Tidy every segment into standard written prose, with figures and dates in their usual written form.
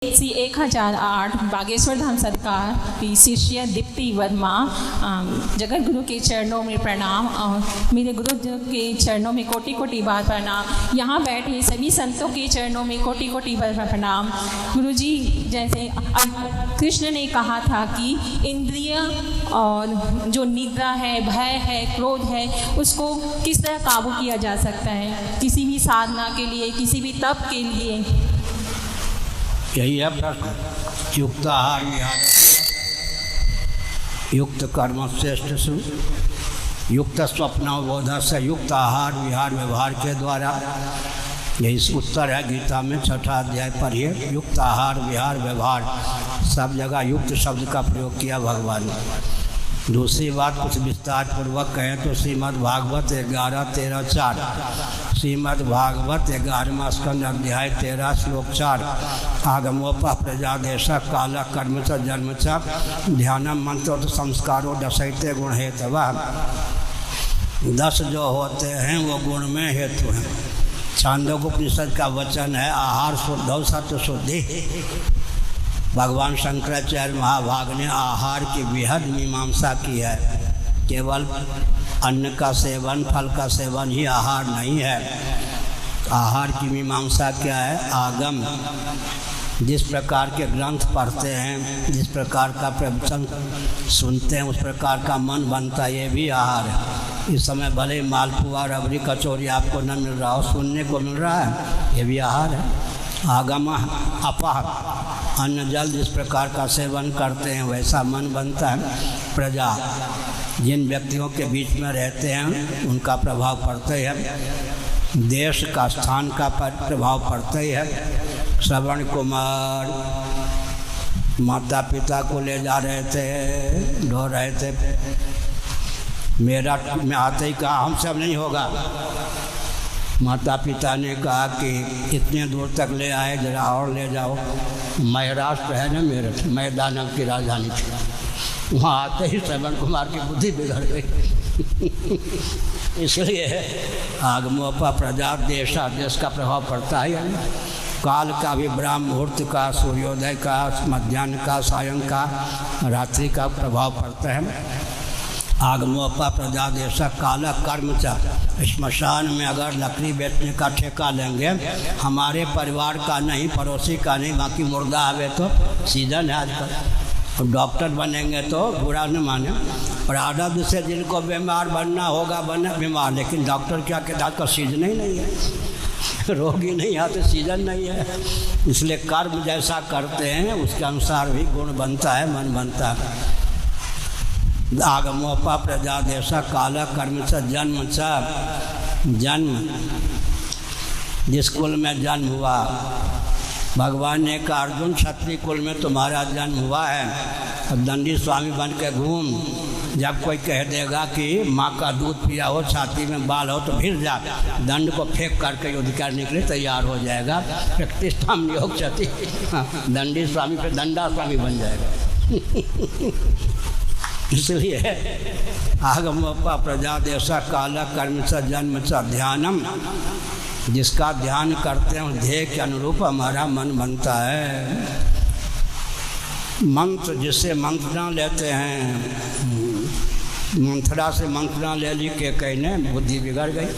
सी 1008 बागेश्वर धाम सरकार की शिष्य दीप्ति वर्मा जगत गुरु के चरणों में प्रणाम और मेरे गुरु के चरणों में कोटि कोटि बार प्रणाम। यहाँ बैठे सभी संतों के चरणों में कोटि कोटि बार प्रणाम। गुरु जी, जैसे कृष्ण ने कहा था कि इंद्रिय और जो निद्रा है, भय है, क्रोध है, उसको किस तरह काबू किया जा सकता है किसी भी साधना के लिए, किसी भी तप के लिए। यही है प्रश्न। युक्त आहार विहार, युक्त कर्म श्रेष्ठ सु, युक्त स्वप्नबोध से युक्त आहार विहार व्यवहार के द्वारा। यही उत्तर है गीता में 6ठा अध्याय पढ़िए। युक्त आहार विहार व्यवहार, सब जगह युक्त शब्द का प्रयोग किया भगवान ने। दूसरी बात कुछ विस्तार पूर्वक कहें तो श्रीमद् भागवत 11-13-4, श्रीमद् भागवत 11वां स्कंद अध्याय 13 श्लोक 4, आगमोपा प्रजादेश काल कर्म च जन्म च ध्यानम मंत्र संस्कारो दशैते गुण हेतवा। 10 जो होते हैं वो गुण में हेतु हैं। छांदोग्योपनिषद का वचन है आहार शुद्धौ सत्व शुद्धि। भगवान शंकराचार्य महाभाग ने आहार की बेहद मीमांसा की है। केवल अन्न का सेवन, फल का सेवन ही आहार नहीं है। आहार की मीमांसा क्या है? आगम, जिस प्रकार के ग्रंथ पढ़ते हैं, जिस प्रकार का प्रवचन सुनते हैं, उस प्रकार का मन बनता है, ये भी आहार है। इस समय भले मालपुआ, रबड़ी, कचौरी आपको न मिल रहा हो, सुनने को मिल रहा है, ये भी आहार है। आगम अपाह, अन्न जल जिस प्रकार का सेवन करते हैं वैसा मन बनता है। प्रजा, जिन व्यक्तियों के बीच में रहते हैं उनका प्रभाव पड़ता ही है। देश का, स्थान का प्रभाव पड़ता ही है। श्रवण कुमार माता पिता को ले जा रहे थे, ढो रहे थे, मेरठ में आते ही कहा हमसे अब नहीं होगा। माता पिता ने कहा कि इतने दूर तक ले आए, जरा और ले जाओ। महाराष्ट्र है ना मेरठ, मैदान की राजधानी थी। वहाँ आते ही श्रवण कुमार की बुद्धि बिगड़ गई। इसलिए आगमोपा प्रजा देशा, देश का प्रभाव पड़ता है। काल का भी, ब्राह्म मुहूर्त का, सूर्योदय का, मध्याह्न का, सायं का, रात्रि का प्रभाव पड़ता है। आगमोपा प्रजादेश काल कर्म च, श्मशान में अगर लकड़ी बेचने का ठेका लेंगे, हमारे परिवार का नहीं, पड़ोसी का नहीं, बाकी मुर्दा आवे तो सीजन है आजकल। और डॉक्टर बनेंगे तो बुरा न माने। और आदत से जिनको बीमार बनना होगा बने बीमार, लेकिन डॉक्टर क्या कहता है, का सीजन ही नहीं है, रोगी नहीं आते, सीजन नहीं है। इसलिए कर्म जैसा करते हैं उसके अनुसार भी गुण बनता है, मन बनता है। आगमोपा प्रजादेश काल कर्म च जन्म च, जन्म, जिस कुल में जन्म हुआ, भगवान ने कहा अर्जुन क्षत्रिय कुल में तुम्हारा जन्म हुआ है, और दंडी स्वामी बन के घूम। जब कोई कह देगा कि माँ का दूध पिया हो, छाती में बाल हो, तो फिर जा, दंड को फेंक करके युद्ध करने के लिए तैयार हो जाएगा। प्रतिष्ठा योग क्षति, दंडी स्वामी पे दंडा स्वामी बन जाएगा। इसलिए आगमोपा प्रजादेश काल कर्म च जन्म च ध्यानम, जिसका ध्येय करते हैं ध्येय के अनुरूप हमारा मन बनता है। मंत्र, जिससे मंत्रणा लेते हैं, मंथरा से मंत्रणा ले ली के कहने बुद्धि बिगड़ गई।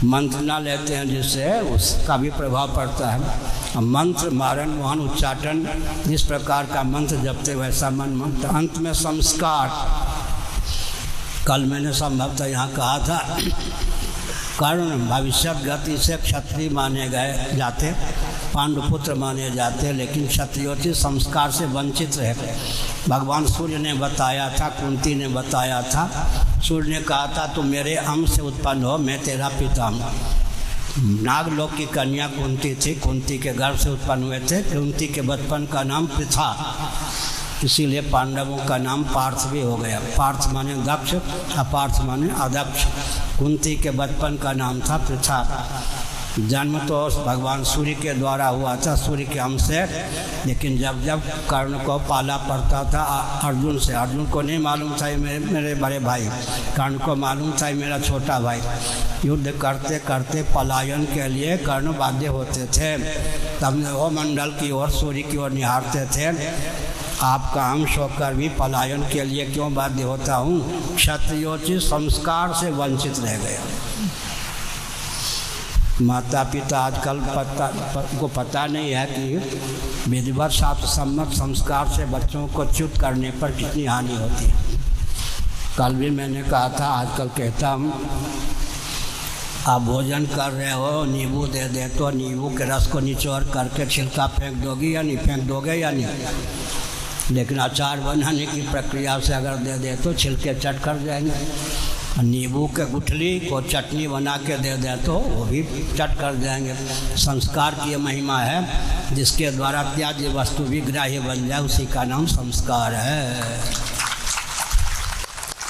मंत्रणा लेते हैं जिससे उसका भी प्रभाव पड़ता है। मंत्र मारण मोहन उच्चाटन, जिस प्रकार का मंत्र जपते वैसा मन मंत्र। अंत में संस्कार, कल मैंने संभवतः यहाँ कहा था, कर्ण भविष्य गति से क्षत्रिय माने गए जाते, पांडुपुत्र माने जाते, लेकिन क्षत्रियों संस्कार से वंचित रहे। भगवान सूर्य ने बताया था, कुंती ने बताया था। सूर्य ने कहा था तुम मेरे अंश से उत्पन्न हो, मैं तेरा पिता हूँ। नागलोक की कन्या कुंती थी, कुंती के गर्भ से उत्पन्न हुए थे। कुंती के बचपन का नाम पृथा, इसीलिए पांडवों का नाम पार्थ भी हो गया। पार्थ माने दक्ष, अपार्थ माने अदक्ष। कुंती के बचपन का नाम था पृथा। जन्म तो भगवान सूर्य के द्वारा हुआ था, सूर्य के अंश से, लेकिन जब जब कर्ण को पाला पड़ता था अर्जुन से, अर्जुन को नहीं मालूम था मेरे बड़े भाई, कर्ण को मालूम था मेरा छोटा भाई। युद्ध करते करते पलायन के लिए कर्ण बाध्य होते थे। तब वो मंडल की ओर सूर्य की ओर निहारते थे। आपका अंश होकर भी पलायन के लिए क्यों बाध्य होता हूँ? क्षत्रियोचित संस्कार से वंचित रह गया। माता पिता आजकल को पता नहीं है कि विधिवत शास्त्र सम्मत संस्कार से बच्चों को च्युत करने पर कितनी हानि होती है। कल भी मैंने कहा था, आजकल कहता हूँ, आप भोजन कर रहे हो, नींबू दे दे तो नींबू के रस को निचोड़ करके छिलका फेंक दोगी या नहीं, फेंक दोगे या नहीं। लेकिन अचार बनाने की प्रक्रिया से अगर दे दे तो छिलके चट कर जाएंगे। नींबू के गुठली को चटनी बना के दे दे तो वो भी चट कर जाएंगे। संस्कार की महिमा है, जिसके द्वारा त्याज्य वस्तु भी ग्राह्य बन जाए, उसी का नाम संस्कार है।